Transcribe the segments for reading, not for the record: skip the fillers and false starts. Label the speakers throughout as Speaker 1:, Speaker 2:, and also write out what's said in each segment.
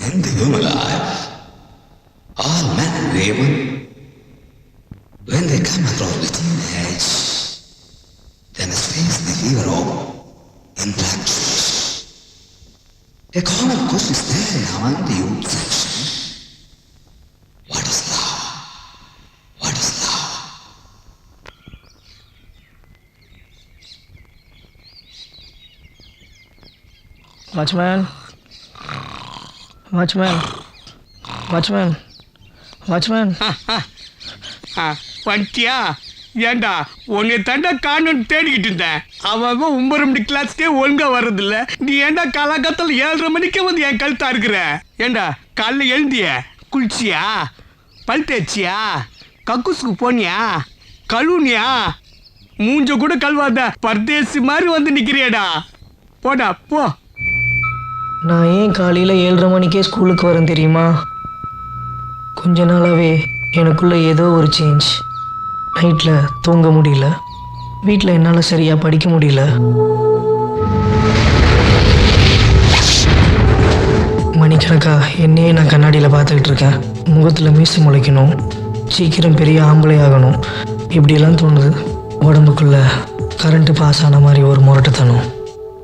Speaker 1: in the human life, all men and women, when they come across the teenage, they must face the fear of infatuation. A common question is there among the youth section. What is love? What is love?
Speaker 2: Watchman.
Speaker 3: வந்துட்டியா? ஏண்டா உன்னை தண்டா காணுன்னு தேடிக்கிட்டு இருந்தேன். அவன் 9 மணி கிளாஸ்க்கே ஒழுங்கா வர்றதில்ல. நீ ஏண்டா காலகாலத்தில் 7:30 மணிக்கே வந்து என் கழுத்தா இருக்கிற? ஏண்டா காலைல எழுந்திய குளிச்சியா, பல் தேய்ச்சியா, கக்கூசுக்கு போனியா, கழுவுனியா? மூஞ்ச கூட கழுவாத பர்தேசி மாதிரி வந்து நிக்கிறியாடா. போடா போ.
Speaker 2: நான் ஏன் காலையில் 7:30 மணிக்கே ஸ்கூலுக்கு வரேன் தெரியுமா? கொஞ்ச நாளாகவே எனக்குள்ளே ஏதோ ஒரு சேஞ்ச். நைட்டில் தூங்க முடியல, வீட்டில் என்னால் சரியாக படிக்க முடியல. மணிக்கணக்காக என்னையே நான் கண்ணாடியில் பார்த்துக்கிட்டு இருக்கேன். முகத்தில் மீசை முளைக்கணும், சீக்கிரம் பெரிய ஆம்பளை ஆகணும், இப்படியெல்லாம் தோணுது. உடம்புக்குள்ளே கரண்ட்டு பாஸ் ஆன மாதிரி ஒரு முரட்டுத்தனம்.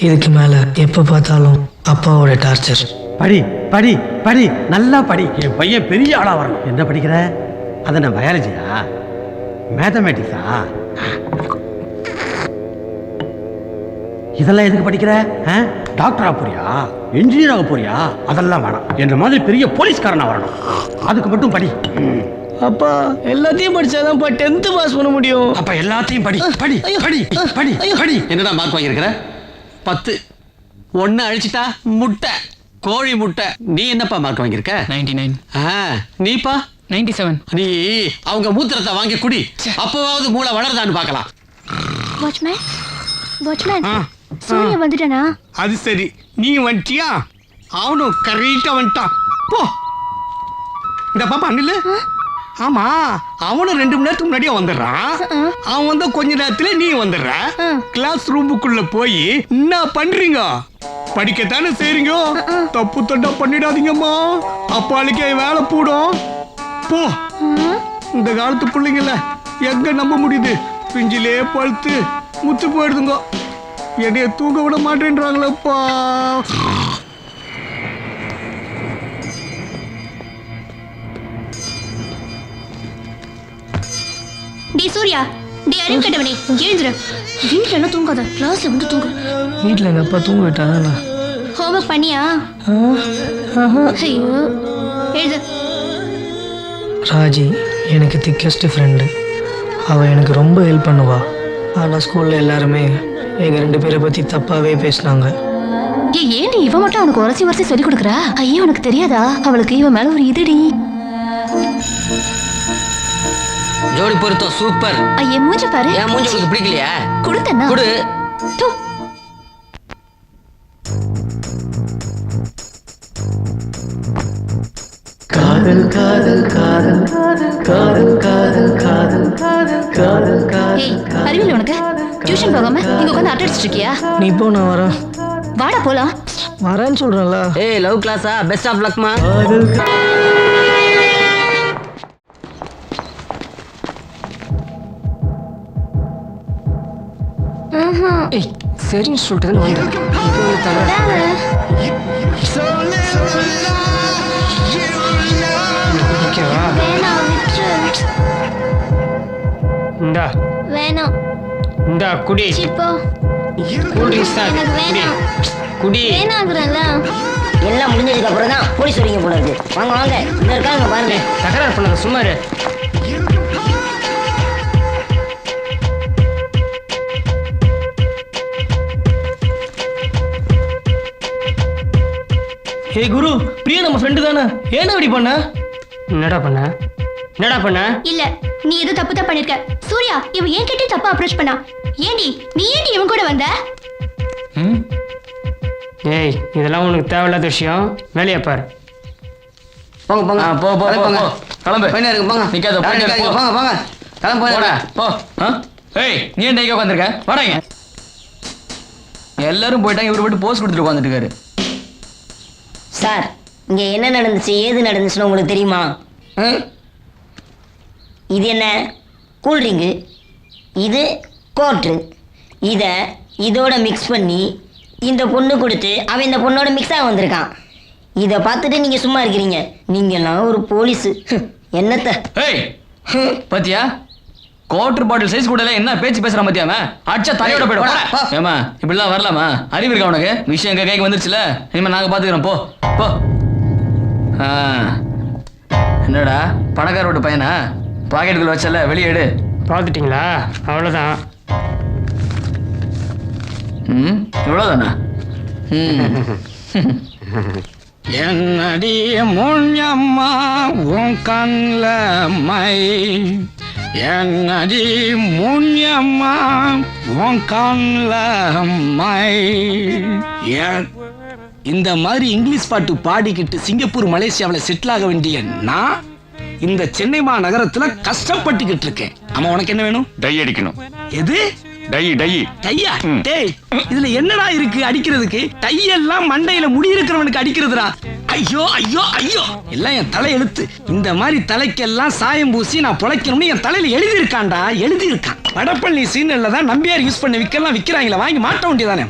Speaker 2: இதுக்கு மேலே எப்போ பார்த்தாலும் அப்பாவோட டார்ச்சர்.
Speaker 4: படி படி படி, நல்லா படி. என் பையன் பெரிய ஆளாக வரணும். என்ன படிக்கிற? அது நான் பயாலஜியா, மேத்தமேட்டிக்ஸா? இதெல்லாம் எதுக்கு படிக்கிற? டாக்டர் ஆக போறியா, இன்ஜினியர் ஆக போறியா? அதெல்லாம் வேணாம். என்ற மாதிரி பெரிய போலீஸ்காரனா வரணும், அதுக்கு மட்டும் படி.
Speaker 2: அப்பா எல்லாத்தையும் படிச்சாதான்ப்பா 10th பாஸ் பண்ண முடியும்.
Speaker 4: அப்ப எல்லாத்தையும் படி படி படி படி படி.
Speaker 5: என்னடா மார்க் வாங்கியிருக்கிற? 10. ஒன்னு அழிச்சிட்டா முட்டை, கோழி முட்டை. நீ என்னப்பா மார்க் வாங்கியிருக்க?
Speaker 6: 99.
Speaker 5: நீப்பா?
Speaker 6: 97.
Speaker 5: நீ அவங்க மூத்திரத்தை வாங்கி குடி, அப்பவாவது மூளை வளருதான்னு பார்க்கலாம்.
Speaker 7: வாட்ச்மேன், சூரிய வந்துட்டானா?
Speaker 3: அது சரி, நீ வந்துட்டியா? அவனும் கரெக்டா வந்துட்டான். போ. இந்த பாப்பா அண்ணில. ஆமா, அவனும் 2 மணி நேரத்துக்கு முன்னாடியே வந்துடுறான். அவன் வந்து கொஞ்ச நேரத்துல நீ வந்துடுற. கிளாஸ் ரூமுக்குள்ள போய் என்ன பண்றீங்க? படிக்கத்தானே செய்றீங்க. தப்பு தண்டா பண்ணிடாதீங்கம்மா, அப்பாளுக்கே வேலை போடும். போ. இந்த காலத்து பிள்ளைங்கள எங்க நம்ப முடியுது? பிஞ்சிலே பழுத்து முத்து போயிடுதுங்க. என்னைய தூங்க விட மாட்டேன்றாங்களப்பா.
Speaker 7: டி சூர்யா, டி அறிவு கட்டவனே, எழுந்துரு. வீட்டில் எல்லாம் தூங்காத, கிளாஸ்ல வந்து தூங்கு.
Speaker 2: வீட்டில் எங்கள் அப்பா தூங்க விட்டானா?
Speaker 7: ஹோம்ஒர்க் பண்ணியா? ஐயோ, எழுது.
Speaker 2: ராஜி எனக்கு திக்கஸ்ட் ஃப்ரெண்டு. அவள் எனக்கு ரொம்ப ஹெல்ப் பண்ணுவா. ஆனால் ஸ்கூலில் எல்லாருமே எங்கள் 2 பேரை பற்றி தப்பாகவே பேசினாங்க.
Speaker 7: ஏன்டி இவ மட்டும் அவனுக்கு உரசி சொல்லி கொடுக்குறா? ஐயோ, உனக்கு தெரியாதா? அவளுக்கு இவன் மேல ஒரு இதுடி.
Speaker 5: ஜோடி பொருத்தம் சூப்பர்.
Speaker 7: ஐயே, மூஞ்சி பாரு.
Speaker 5: என் மூஞ்சி உங்களுக்கு பிடிக்கலையா?
Speaker 7: கொடுத்தேன்னா
Speaker 5: கொடு.
Speaker 7: தூ.
Speaker 2: காதல் காதல் காதல் காதல் காதல் காதல் காதல் காதல்.
Speaker 7: ஏய், அறிவியல் உனக்கு? டியூஷன் போகாம இங்க உட்காந்து அட்டை அடிச்சிட்டு இருக்கியா?
Speaker 2: நீ போ, நான் வரேன்.
Speaker 7: வாடா போலாம்.
Speaker 2: வரேன்னு சொல்கிறேன்ல.
Speaker 5: ஏய், லவ் கிளாஸா? Best of Lakhma.
Speaker 2: காதல் ஏய், சரின்னு சொல்லிட்டு தான் வந்தேன்.
Speaker 3: இந்தா
Speaker 7: வேணாம்.
Speaker 3: இந்தா குடி.
Speaker 7: சிப்போ.
Speaker 3: எனக்கு
Speaker 7: வேணாம்.
Speaker 3: குடி.
Speaker 7: வேணாங்கறல.
Speaker 8: எல்லாம் முடிஞ்சதுக்கு அப்புறம் தான் போலீஸ் வரீங்க போல இருக்கு. வாங்க வாங்க, இங்க இருக்காங்க பாருங்க.
Speaker 3: தகராறு பண்ணாத, சும்மா இரு.
Speaker 2: ஏய் குரு, பிரியா நம்ம ஃப்ரெண்டு தானே? ஏன்டா இப்படி பண்ண?
Speaker 3: என்னடா பண்ண?
Speaker 7: இல்ல, நீ ஏதோ தப்பு தான் பண்ணிருக்க. சூர்யா, இவன் ஏன் கிட்ட தப்பா அப்ரோச் பண்ணா? ஏண்டி நீ இவன் கூட வந்த?
Speaker 3: ஏய், இதெல்லாம் உனக்கு தேவையில்லாத விஷயம். வேலையை பாரு.
Speaker 5: போங்க போங்க.
Speaker 6: போ போ
Speaker 5: போங்க.
Speaker 6: கிளம்பு.
Speaker 5: போயினே இருக்கு, போங்க.
Speaker 6: நிக்காத, போயினே இரு, போ.
Speaker 5: போங்க போங்க. கிளம்பு போடா.
Speaker 6: போ. ஏய், நீ ஏன் டைக்க உட்காந்துருக்க? வாடாங்க. எல்லாரும் போயிட்டாங்க, இவர் போட்டு போஸ்ட் கொடுத்துட்டு உட்காந்துட்டு இருக்காரு.
Speaker 8: சார், இங்க என்ன நடந்துச்சு ஏது நடந்துச்சுன்னு உங்களுக்கு தெரியுமா? இது என்ன? கூல்ட்ரிங்கு. இது கோட்ரு. இதோட மிக்ஸ் பண்ணி இந்த பொண்ணு கொடுத்து அவன் இந்த பொண்ணோட மிக்ஸாக வந்திருக்கான். இதை பார்த்துட்டு நீங்கள் சும்மா இருக்கிறீங்க. நீங்கள்லாம் ஒரு போலீஸு. என்னத்த?
Speaker 6: ஏய் பாத்தியா குவார்டர் பாட்டில் சைஸ் கூட என்ன பேச்சு பேசுறான் பாத்தியா அவன்? அடிச்சா தலையோட போயிடும். ஏமா இப்படிலாம் வரலாமா? அறிவு இருக்கா உனக்கு? விஷயம் எங்க கைக்கு வந்துருச்சுல, இனிமே நாங்க பாத்துக்கிறோம். போ போ. என்னடா பணக்கார வீட்டு பையனா? பாக்கெட்டுக்குள்ள வச்சல, வெளியே எடு.
Speaker 9: பார்த்துட்டிங்களா? அவ்வளோதான்.
Speaker 6: இவ்வளோதானா?
Speaker 3: என்னடி முன்யம்மா உன் கண்ல மை, என்னடி முன்யம்மா உன் கண்ல மை. இந்த மாதிரி இங்கிலீஷ் பாட்டு பாடிக்கிட்டு சிங்கப்பூர் மலேசியாவில் செட்டில் ஆக வேண்டிய நான் இந்த சென்னை மாநகரத்துல கஷ்டப்பட்டுக்கிட்டு இருக்கேன். ஆமா, உனக்கு என்ன வேணும்?
Speaker 10: டை அடிக்கணும்.
Speaker 3: எது?
Speaker 10: Dye dye.
Speaker 3: டையா? டேய், இதுல என்னடா இருக்கு அடிக்கிறதுக்கு? டையெல்லாம் மண்டையில முடி இருக்கிறவனுக்கு அடிக்கிறதுடா. ஐயோ ஐயோ ஐயோ, எல்லாம் என் தலை எழுத்து. இந்த மாதிரி தலைக்கெல்லாம் சாயம் பூசி நான் பொழைக்கணும்னு என் தலையில எழுதி இருக்கான்டா, எழுதி இருக்கான். வடப்பள்ளி சீனல்ல தான் நம்பியார் யூஸ் பண்ண விக்கலாம் விக்கிறாங்களா, வாங்கி மாட்ட வேண்டியதானே.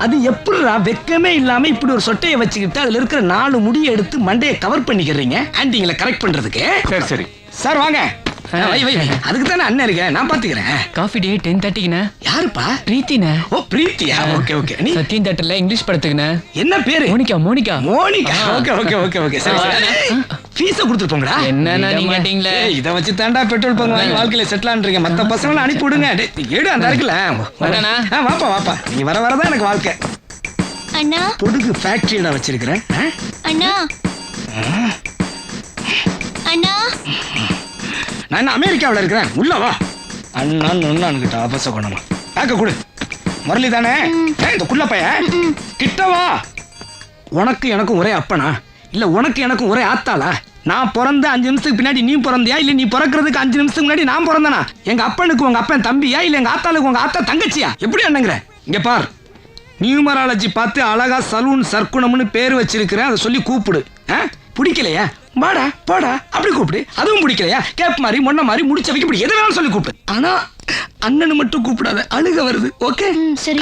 Speaker 3: அது எப்படிடா வெக்கமே இல்லாம இப்படி ஒரு சொட்டையை வச்சுக்கிட்டு அதுல இருக்கிற 4 முடியை எடுத்து மண்டையை கவர் பண்ணிக்கிறீங்க ஆன்டிங்களை கரெக்ட் பண்றதுக்கு?
Speaker 10: சரி சரி
Speaker 3: சார் வாங்க. அதுக்கு தானே அண்ணன் இருக்கேன், நான் பாத்துக்கிறேன்.
Speaker 6: காஃபி டே 10:30க்குண்ணே.
Speaker 3: யாருப்பா?
Speaker 6: பிரீத்திண்ணே.
Speaker 3: ஓ பிரீத்தியா? Okay okay. நீ
Speaker 6: சத்தியம் தேட்டர்ல இங்கிலீஷ் படத்துக்குண்ணே.
Speaker 3: என்ன பேரு?
Speaker 6: Monica. Monica.
Speaker 3: Monica. Okay okay okay okay. சரி ஃபீஸ கொடுத்துட்டு போங்கடா.
Speaker 6: என்னன்னா நீங்க கேட்டீங்களே,
Speaker 3: இத வச்சு தாண்டா பெட்ரோல் பங்கு வாங்கி வாழ்க்கையில செட்டில் ஆன்றீங்க. மத்த பசங்களை அனுப்பி விடுங்க. ஏடு அந்த இருக்குல்ல. வாப்பா வாப்பா, நீ வர வரதான் எனக்கு வாழ்க்கை.
Speaker 7: அண்ணா
Speaker 3: பொடுகு ஃபேக்டரியில வச்சிருக்கிறேன்.
Speaker 7: அண்ணா அண்ணா,
Speaker 3: நான் என்ன அமெரிக்காவில் இருக்கிறேன்? உள்ள வா. அண்ணான்னு ஒன்னான்கிட்ட அபச கொண்டமா பேக்க கொடு. முரளி தானே இந்த குள்ள பையன்? கிட்ட வா. உனக்கு எனக்கும் ஒரே அப்பனா இல்ல உனக்கு எனக்கும் ஒரே ஆத்தாளா? நான் பிறந்த 5 நிமிஷத்துக்கு பின்னாடி நீ பிறந்தியா, இல்ல நீ பிறக்கிறதுக்கு 5 நிமிஷத்துக்கு முன்னாடி நான் பிறந்தனா? எங்க அப்பனுக்கு உங்க அப்பன் தம்பியா, இல்ல எங்க ஆத்தாளுக்கு உங்க ஆத்தா தங்கச்சியா? எப்படி அண்ணங்கிற? இங்க பார், நியூமராலஜி பார்த்து அழகா சலூன் சர்க்குணம்னு பேர் வச்சிருக்கிறேன், அதை சொல்லி கூப்பிடு. பிடிக்கலையா வாடா போடா அப்படி கூப்பிடு. அதுவும் பிடிக்கலையா கேப் மாதிரி மொன்ன மாதிரி முடிச்ச வைக்க இப்படி எதை வேணாலும் சொல்லி கூப்பிடு. ஆனா அண்ணனு மட்டும் கூப்பிடாத, அழுக வருது. ஓகே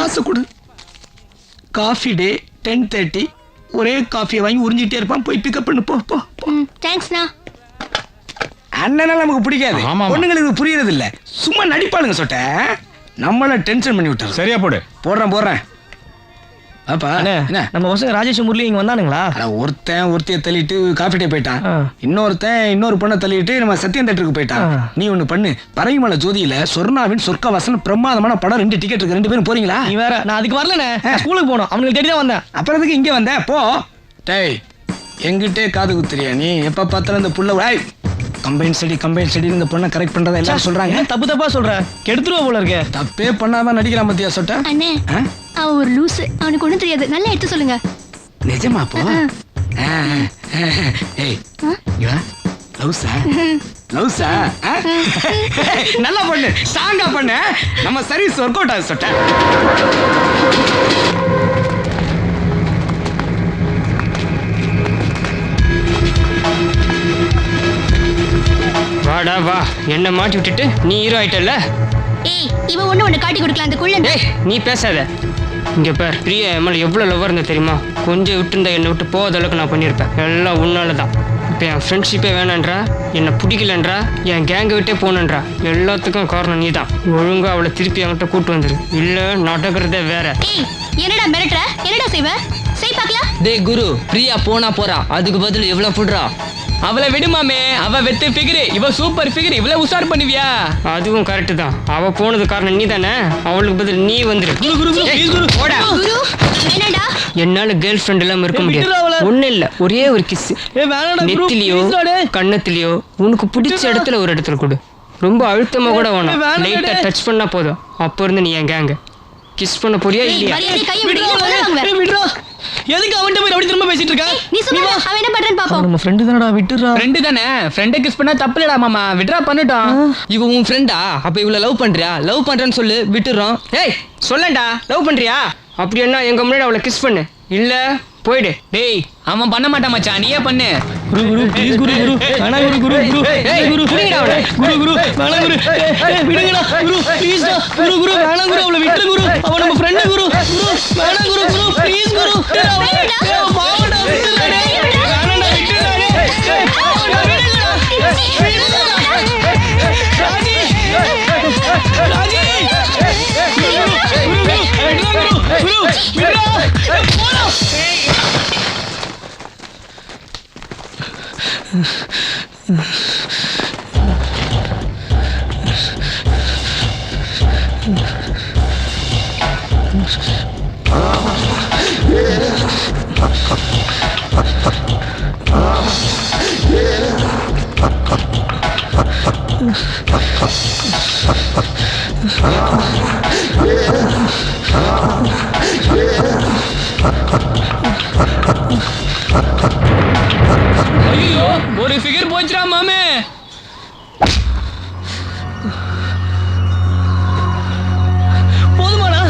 Speaker 3: காசு கொடு. Coffee day 10:30. ஒரே காஃபியை வாங்கி உறிஞ்சிட்டே இருப்பான். போய் பிக்கப் பண்ணு. போ போ.
Speaker 7: தேங்க்ஸ்ண்ணா.
Speaker 3: அண்ணனால நமக்கு பிடிக்காது, பொண்ணுங்களுக்கு புரியறது இல்ல. சும்மா நடிப்பாளுங்க சொட்ட, நம்மள டென்ஷன் பண்ணி விட்டாரு.
Speaker 10: சரியா போடு.
Speaker 3: போடுறேன். அப்பா என்ன
Speaker 2: நம்ம பசங்க ராஜேஷ் முரளி இங்க வந்தானுங்களா?
Speaker 3: ஒருத்தன் ஒருத்தைய தள்ளிட்டு காஃபி டே போயிட்டான். இன்னொருத்தன் இன்னொரு பொண்ணை தள்ளிட்டு நம்ம சத்தியம் தேட்டருக்கு போயிட்டான். நீ ஒண்ணு பண்ணு, பரங்கிமலை ஜோதியில சொர்ணாவின் சொர்க்கவாசன் பிரமாதமான படம் 2 டிக்கெட் இருக்கு. 2 பேரும் போறீங்களா?
Speaker 2: நீ வேற, நான் அதுக்கு வரலண்ணே. ஸ்கூலுக்கு போனோம், அவனுக்கு தேடி தான் வந்தேன்.
Speaker 3: அப்புறம் எதுக்கு இங்க வந்த? போ. டேய், எங்கிட்டே காது குத்துறியா நீ? எப்ப பார்த்தாலும் இந்த புள்ள கம்பைன் ஸ்டடி இந்த பொண்ணை கரெக்ட் பண்றதா எல்லாரும் சொல்றாங்க.
Speaker 2: தப்பா சொல்ற, கெடுத்துருவா போல இருக்கு.
Speaker 3: தப்பே பண்ணாதான் நடிக்கிறான் மத்தியா சொட்ட.
Speaker 7: அண்ணே அவன் ஒரு லூசு, அவனுக்கு ஒண்ணும் தெரியாது. நல்லா எடுத்து சொல்லுங்க.
Speaker 3: நிஜமா போ. ஏய் லவ்ஸா லவ்ஸா நல்லா பண்ணு, ஸ்ட்ராங்கா பண்ணு. நம்ம சர்வீஸ் ஒர்க் அவுட் ஆகுது சொட்ட.
Speaker 9: வாடா வா, என்ன மாட்டி விட்டுட்டு நீ ஹீரோ ஆயிட்டல.
Speaker 7: ஏய், இவன் ஒண்ணு காட்டி கொடுக்கலாம் அந்த குள்ளன்.
Speaker 9: ஏய் நீ பேசாத. இங்க பார், பிரியா எம்எல் எவ்வளோ லவ்வாக இருந்தா தெரியுமா? கொஞ்சம் விட்டுருந்தா என்னை விட்டு போகாத அளவுக்கு நான் பண்ணியிருப்பேன். எல்லாம் உன்னால தான். இப்போ என் ஃப்ரெண்ட்ஷிப்பே வேணான்றா, என்னை பிடிக்கலன்றா, என் கேங்கை விட்டே போகணுன்றா. எல்லாத்துக்கும் காரணம் நீ தான். ஒழுங்காக அவளை திருப்பி என்கிட்ட கூட்டு வந்துரு, இல்லை நடக்கிறதே வேற.
Speaker 7: ஏய், என்னடா மிரட்டுற? என்னடா செய்வ? செய் பார்க்கலாம்.
Speaker 6: டேய் குரு, பிரியா போனா போறா, அதுக்கு பதில் எவ்வளவு புடுறா? அவளை விடுமாமே, அவ வெத்து ஃபிகர், இவ சூப்பர் ஃபிகர். இவ்வளவு உஷார் பண்ணுவியா?
Speaker 9: அதுவும் கரெக்டு தான். அவள் போனது காரணம் நீ தானே. அவளுக்கு பதில் நீ வந்துரு.
Speaker 7: என்னடா?
Speaker 9: என்னால கேர்ள் ஃப்ரெண்ட் எல்லாம் இருக்க முடியாது. ஒன்னும் இல்ல, ஒரே ஒரு கிஸ் நெத்திலியோ கண்ணத்திலியோ உனக்கு பிடிச்ச இடத்துல ஒரு இடத்துல கொடு. ரொம்ப அழுத்தமா கூட வேணாம், லைட்டா டச் பண்ணா போதும். அப்போ இருந்து நீ என் கேங்க கிஸ் பண்ண போறியா இல்லையா?
Speaker 2: எதுக்கு அவன்கிட்ட போய் அப்படி திரும்ப பேசிட்டு இருக்க?
Speaker 7: நீ சும்மா அவன் என்ன பண்றான்னு பாப்போம்.
Speaker 2: நம்ம ஃப்ரெண்ட் தானடா, விட்டுறா.
Speaker 6: ஃப்ரெண்ட் தானே, ஃப்ரெண்டை கிஸ் பண்ணா தப்புலடா மாமா, விட்ரா பண்ணட்டும்.
Speaker 5: இவ உன் ஃப்ரெண்டா? அப்ப இவ்வளவு லவ் பண்றியா? லவ் பண்றேன்னு சொல்லு, விட்டுறோம்.
Speaker 9: ஏய் சொல்லண்டா, லவ் பண்றியா? அப்படி என்ன எங்க முன்னாடி அவளை கிஸ் பண்ணு, இல்ல போயிடு.
Speaker 6: டேய் அவன் பண்ண மாட்டான் மச்சான், நீயே பண்ணு.
Speaker 2: குரு குரு ப்ளீஸ் குரு குரு வேணா குரு குரு குரு
Speaker 6: ஏய்,
Speaker 2: குரு
Speaker 6: புடிங்கடா அவளை.
Speaker 2: குரு குரு வேணா குரு விடுங்கடா குரு ப்ளீஸ் குரு குரு வேணா குரு அவளை விட்டு குரு அவ நம்ம ஃப்ரெண்ட் குரு குரு வேணா குரு குரு ப்ளீஸ் குரு பாவடா விட்டுடா வேணா விட்டுடா ராஜி ராஜி குரு விடுடா போடா.
Speaker 6: ஐயோ, ஒரு ஃபிகர் போச்சுடா மாமே.
Speaker 2: போதுமாடா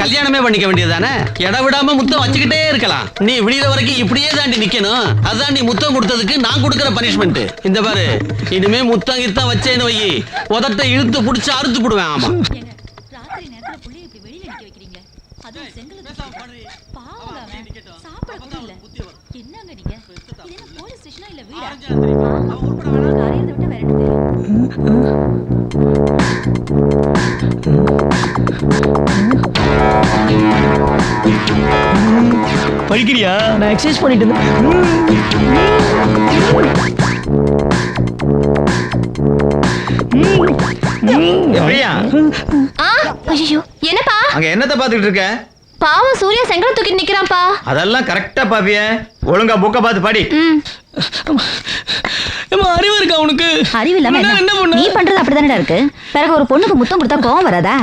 Speaker 5: கல்யாணமே பண்ணிக்க வேண்டியதானே? இட விடாம முத்தம் வச்சுக்கிட்டே இருக்கலாம். நீ விடியற வரைக்கும் இப்படியே தாண்டி நிக்கணும். அதான் நீ முத்தம் கொடுத்ததுக்கு நான் கொடுக்கிற பனிஷ்மெண்ட். இந்த பாரு, இனிமே முத்தம் கித்தம் வச்சேன்னு வை, உதட்ட இழுத்து புடிச்சு அறுத்து போடுவேன். ஆமா,
Speaker 7: ராத்திரி நேரத்துல புள்ளைய இப்படி வெளியில நிக்க வைக்கிறீங்க. அதுவும் செங்கலுக்கு பாவங்க அவன். சாப்பிட கூட இல்ல. என்னங்க நீங்க? இது என்ன போலீஸ் ஸ்டேஷனா இல்ல வீடா? காரியத்தை விட்டு வேற என்ன தெரியும்?
Speaker 2: படிக்கிறியா? நான் எக்ஸசைஸ் பண்ணிட்டு
Speaker 7: என்னப்பா
Speaker 10: அங்க என்னத்த பாத்துக்கிட்டு இருக்க?
Speaker 7: பாவம் சூர்யா செங்கல் தூக்கிட்டு நிக்கிறான்ப்பா.
Speaker 10: அதெல்லாம் கரெக்டா பாப்பிய. ஒழுங்கா புக்க பாத்து படி.
Speaker 2: அறிவு இருக்கா உனக்கு?
Speaker 7: அறிவு இல்லாம
Speaker 2: என்ன பண்ண?
Speaker 7: நீ பண்றது அப்படிதானடா இருக்கு. பிறகு ஒரு பொண்ணுக்கு முத்தம் கொடுத்தா கோவம் வராதா?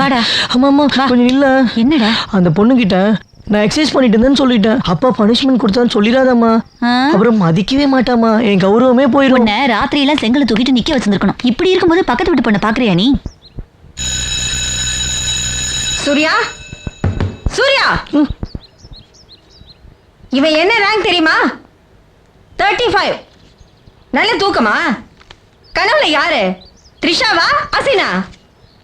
Speaker 7: வாடா.
Speaker 2: அம்மா அம்மா கொஞ்சம் இல்ல.
Speaker 7: என்னடா?
Speaker 2: அந்த பொண்ணுகிட்ட நான் எக்ஸசைஸ் பண்ணிட்டு இருந்தேன்னு சொல்லிட்டேன். அப்பா பனிஷ்மெண்ட் கொடுத்தான்னு சொல்லிடாதம்மா. அப்புறம் மதிக்கவே மாட்டாமா, என் கௌரவமே போயிடும்.
Speaker 7: உன்னை ராத்திரி எல்லாம் செங்கலை தூக்கிட்டு நிக்க வச்சிருக்கணும். இப்படி இருக்கும்போது பக்கத்து வீட்டு பொண்ணை பாக்குறியா நீ?
Speaker 11: சூர்யா, சூர்யா, இவன் என்ன ரேங்க் தெரியுமா? 35. நல்ல தூக்கமா? கனவுல யாரு? த்ரிஷாவா அசினா?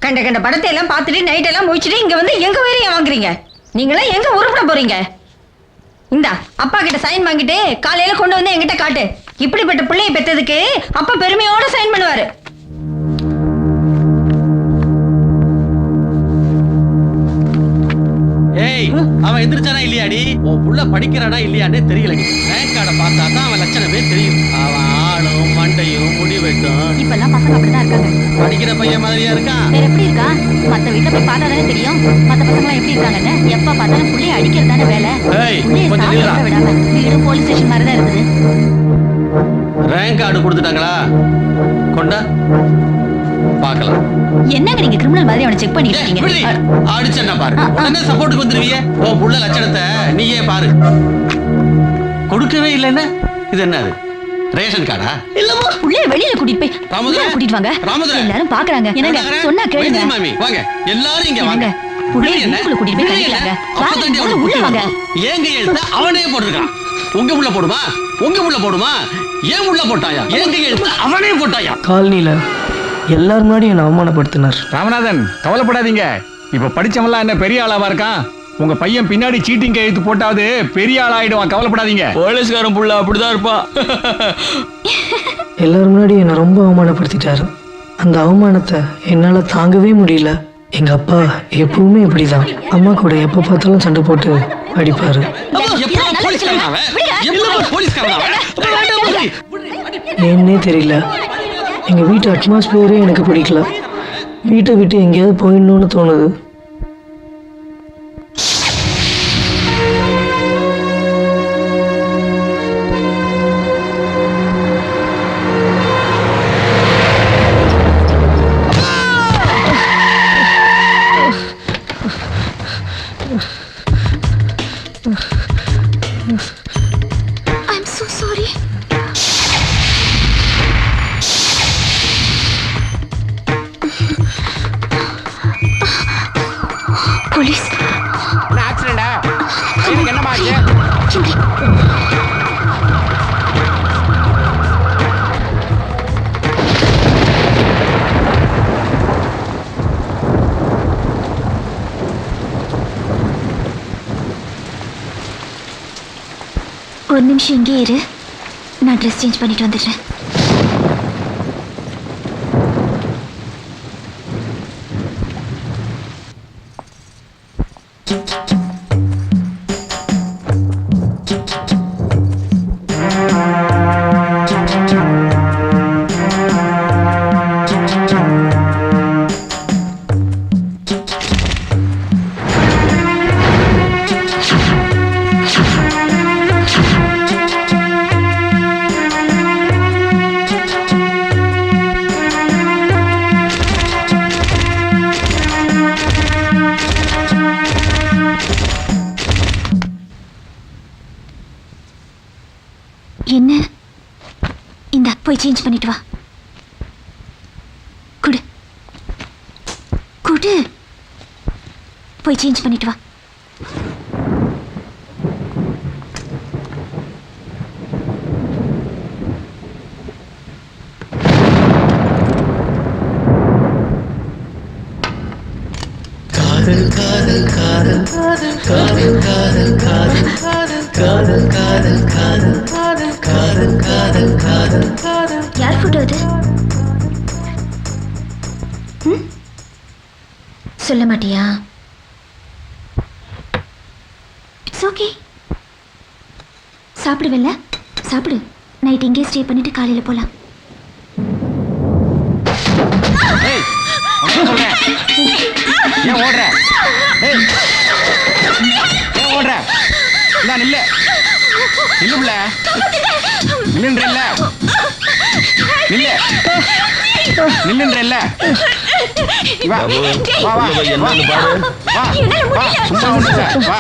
Speaker 11: கண்ட கண்ட படத்தை எல்லாம் பார்த்துட்டு நைட் எல்லாம் முடிச்சுட்டு இங்க வந்து எங்க வேலையை வாங்குறீங்க? நீங்களாம் எங்க உருப்பட போறீங்க? இந்தா அப்பா கிட்ட சைன் வாங்கிட்டு காலையில கொண்டு வந்து என்கிட்ட காட்டு. இப்படிப்பட்ட பிள்ளையை பெற்றதுக்கு அப்பா பெருமையோட சைன் பண்ணுவாரு.
Speaker 5: ஏய், அவன் எந்திரிச்சானா இல்லையாடி? உன் புள்ள படிக்கிறானா இல்லையானே தெரியல. ரேங்க் கார்டை பார்த்தா தான் அவன் லட்சணமே தெரியும். அவன் ஆளும் மண்டையும் முடி வெட்டும்.
Speaker 7: இப்பெல்லாம் பசங்க அப்படிதான் இருக்காங்க.
Speaker 5: படிக்கிற பையன் மாதிரியா இருக்கான்.
Speaker 7: வேற எப்படி இருக்கா? மத்த வீட்டுல போய் பார்த்தா தானே தெரியும் மத்த பசங்க எல்லாம் எப்படி இருக்காங்கன்னு. எப்ப பார்த்தாலும் புள்ளைய அடிக்கிறது தானே வேலை.
Speaker 5: ஏய்,
Speaker 7: புள்ளைய
Speaker 5: கொஞ்சம்
Speaker 7: சாப்பிட
Speaker 5: நில்லுடா.
Speaker 7: விடாம வீடு போலீஸ் ஸ்டேஷன் மாதிரி தான் இருக்குது.
Speaker 5: ரேங்க் கார்டு கொடுத்துட்டாங்களா? கொண்டா பார்க்கலாம்.
Speaker 7: என்னங்க நீங்க கிரிமினல் மாதிரி அவனை செக் பண்ணிட்டு இருக்கீங்க?
Speaker 5: அடிச்சா பாரு, உடனே சப்போர்ட்டுக்கு வந்துருவியே. உன் புள்ள லட்சணத்தை நீயே பாரு. கொடுக்கவே இல்லைன்னா இது என்னது? ரேஷன் கார்டா?
Speaker 7: இல்லம்மா, புள்ளைய வெளியில கூட்டிட்டு போய்
Speaker 5: ராமதுரை,
Speaker 7: கூட்டிட்டு வாங்க.
Speaker 5: ராமதுரை.
Speaker 7: எல்லாரும் பாக்குறாங்க. என்னங்க சொன்னா கேளுங்க.
Speaker 5: மைதிலி மாமி வாங்க, எல்லாரும் இங்க வாங்க.
Speaker 7: புள்ளைய வீட்டுக்குள்ள கூட்டிட்டு போய் கழிக்கலாங்க.
Speaker 5: அப்பதாண்டி அவனை
Speaker 7: உள்ள வாங்க.
Speaker 5: ஏங்க எழுத்த அவனே போட்டிருக்கான். உங்க உள்ள போடுமா? உங்க உள்ள போடுமா? ஏன் உள்ள போட்டாயா? ஏங்க எழுத்த அவனே போட்டாயா?
Speaker 2: காலனில எல்லாரும் முன்னாடி என்னை அவமானப்படுத்தினார்.
Speaker 12: ராமநாதன், கவலைப்படாதீங்க. இப்ப படிச்சவன்லாம் என்ன பெரிய ஆளாவா இருக்கான்? உங்க பையன் பின்னாடி சீட்டிங் கையெழுத்து போட்டாவது பெரிய ஆள் ஆயிடுவான். கவலைப்படாதீங்க.
Speaker 6: போலீஸ்காரன் புள்ள அப்படிதான் இருப்பா.
Speaker 2: எல்லாரும் முன்னாடி என்னை ரொம்ப அவமானப்படுத்திட்டாரு. அந்த அவமானத்தை என்னால் தாங்கவே முடியல. எங்கள் அப்பா எப்பவுமே இப்படிதான். அம்மா கூட எப்போ பார்த்தாலும் சண்டை போட்டு அடிப்பாரு. ஏன்னே தெரியல, எங்கள் வீட்டு அட்மாஸ்பியரே எனக்கு பிடிக்கல. வீட்டை விட்டு எங்கேயாவது போயிடணும்னு தோணுது.
Speaker 7: I'm so sorry. போலீஸ்.
Speaker 3: ஆக்சிடென்டா? பையனுக்கு என்னமா ஆச்சு?
Speaker 7: ஒரு நிமிஷம் இங்கே இரு, நான் ட்ரெஸ் சேஞ்ச் பண்ணிட்டு வந்துடுறேன். என்ன? இந்த போய் சேஞ்ச் பண்ணிட்டு வா. குடு குடு, போய் சேஞ்ச் பண்ணிட்டு வா.
Speaker 1: காதல் காதல் காதல் காதல் காதல் காதல் காதல் காதல் காதல் காதல் காதல் காதல் காதல் காதல்.
Speaker 7: யார் போட்டோ அது? சொல்ல மாட்டியா? It's okay. சாப்பிடுவில்ல? சாப்பிடு. நைட் இங்கே ஸ்டே பண்ணிட்டு காலையில போலாம்.
Speaker 3: ஏன் ஓடுற? ஏன் ஓடுற? இல்ல நில்லு நில்லுல நில்லுன்றல்ல நில்லு நில்லுன்றல்ல. வா வா வா
Speaker 6: என்னன்னு பாரு.
Speaker 3: வா வா சும்மா ஒண்ணுல வா.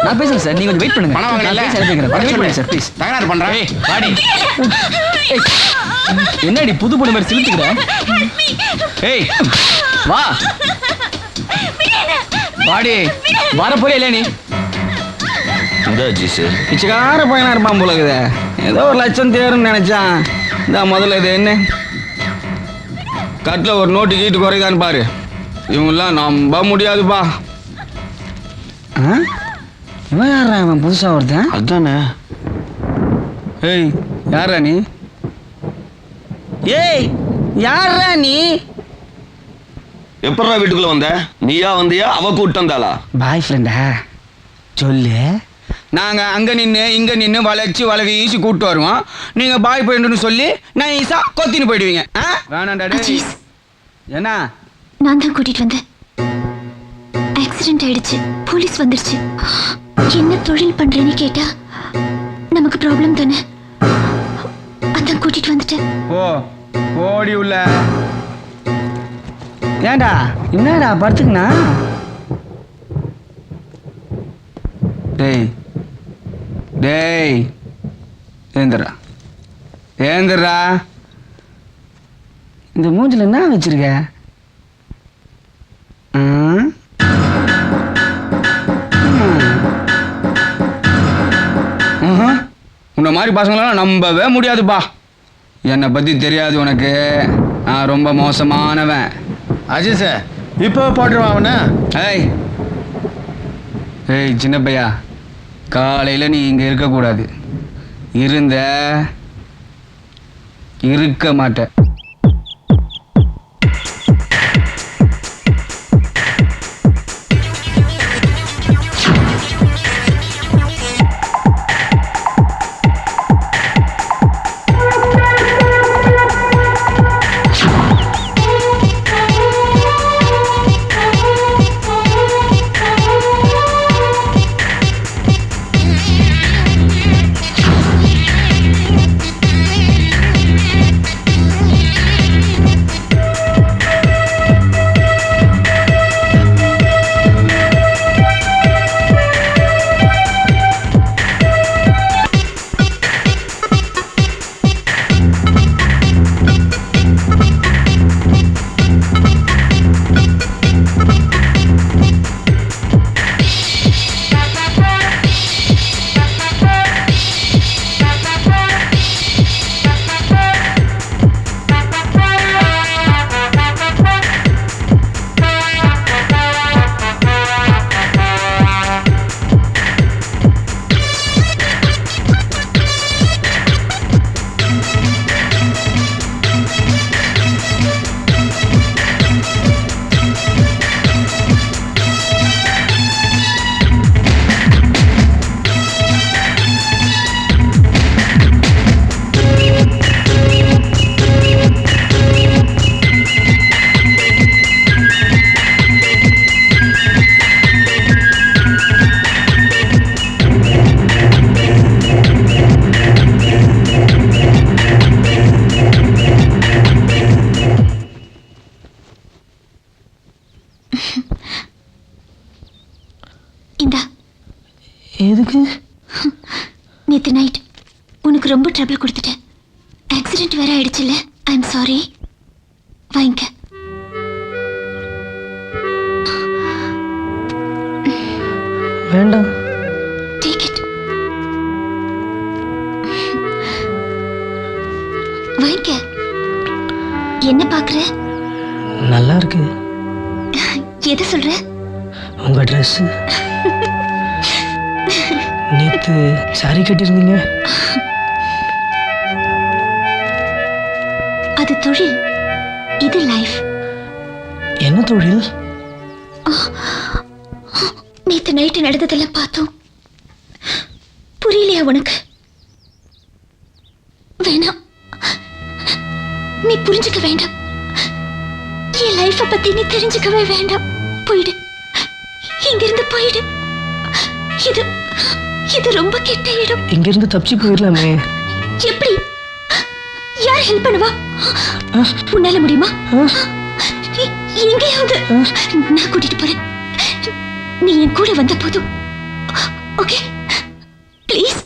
Speaker 6: நான் பேசுறேன் சார், நீங்க கொஞ்சம் வெயிட் பண்ணுங்க.
Speaker 3: பணம் வாங்கல
Speaker 6: வெயிட் பண்ணுங்க சார் ப்ளீஸ்.
Speaker 3: தகராறு பண்றேன்.
Speaker 6: ஏய் வாடி. என்னடி புது பொண்ணு மாதிரி சிரிச்சுக்கிற? ஏய் வா வாடி. வர போறியா இல்லையா நீ?
Speaker 10: பிச்சைக்கார பையனா இருப்பான் போல இருக்குதே. ஏதோ 1 லட்சம் தேருன்னு நினைச்சான். இந்த முதல்ல இது என்ன கட்டில் ஒரு நோட்டு கீட்டு குறைதான்னு பாரு. இவங்கெல்லாம் நம்ப முடியாதுப்பா. இவன் யாரா? அவன் புதுசா ஒருத்தன் அதுதானே. ஏய் யாரா நீ? ஏய் யாரா நீ?
Speaker 5: எப்படா வீட்டுக்குள்ள வந்த? நீயா வந்தியா அவ கூட்டு வந்தாளா?
Speaker 10: பாய் ஃப்ரெண்டா? சொல்லு. நாங்க அங்க நின்று இங்க நின்று வளைச்சு வலை வீசி கூப்பிட்டு வருவோம். நீங்க பாய் ஃப்ரெண்டுன்னு சொல்லி நைஸா கொத்தின்னு போயிடுவீங்க. வேணாண்டா டேய். என்ன?
Speaker 7: நான் தான் கூட்டிட்டு வந்தேன். ஆக்சிடென்ட் ஆயிடுச்சு, போலீஸ் வந்துருச்சு. என்ன தொழில் பண்றேன்னு கேட்டா நமக்கு ப்ராப்ளம் தானே, அதான் கூட்டிட்டு வந்துட்டேன்.
Speaker 10: ஓ ஓடி உள்ள. ஏண்டா என்னடா படுத்துக்கண்ணா? டேய் டேய் ஏந்திரா ஏந்திரா. இந்த மூஞ்சில என்ன வச்சிருக்க? உன்னை மாதிரி பசங்களாம் நம்பவே முடியாதுப்பா. என்னை பற்றி தெரியாது உனக்கு. நான் ரொம்ப மோசமானவன்.
Speaker 3: அஜய் சார் இப்போ போட்டுருவான் அவனை.
Speaker 10: ஏய் ஏய் சின்ன பையா, காலையில் நீ இங்கே இருக்கக்கூடாது. இருக்க மாட்டேன்.
Speaker 2: எதுக்கு?
Speaker 7: நேற்று நைட் உனக்கு ரொம்ப ட்ரபிள் கொடுத்துட்டேன். ஆக்சிடென்ட் வேற ஆயிடுச்சுல்ல. I am sorry. வாங்கிக்க.
Speaker 2: வேண்டாம்.
Speaker 7: Take it. வாங்கிக்க. என்ன பார்க்குற?
Speaker 2: நல்லா இருக்கு.
Speaker 7: எதை சொல்ற?
Speaker 2: உங்க ட்ரெஸ். நேத்து சாரி கட்டியிருந்தீங்க.
Speaker 7: அது தொழில், இது லைஃப்.
Speaker 2: என்ன தொழில்?
Speaker 7: நேத்து நைட்டு நடந்ததெல்லாம் பார்த்தோம். புரியலையா உனக்கு? வேணாம், நீ புரிஞ்சுக்க வேண்டாம். என் லைஃப பத்தி நீ தெரிஞ்சுக்கவே வேண்டாம். போயிடு, இங்கிருந்து போயிடு. இது இது ரொம்ப கெட்ட இடம்.
Speaker 2: இங்கிருந்து தப்பிச்சு போயிடலாமே.
Speaker 7: எப்படி? யார் ஹெல்ப் பண்ணுவா? உன்னால முடியுமா? எங்கேயாவது நான் கூட்டிட்டு போறேன். நீ என் கூட வந்த போதும். Okay please.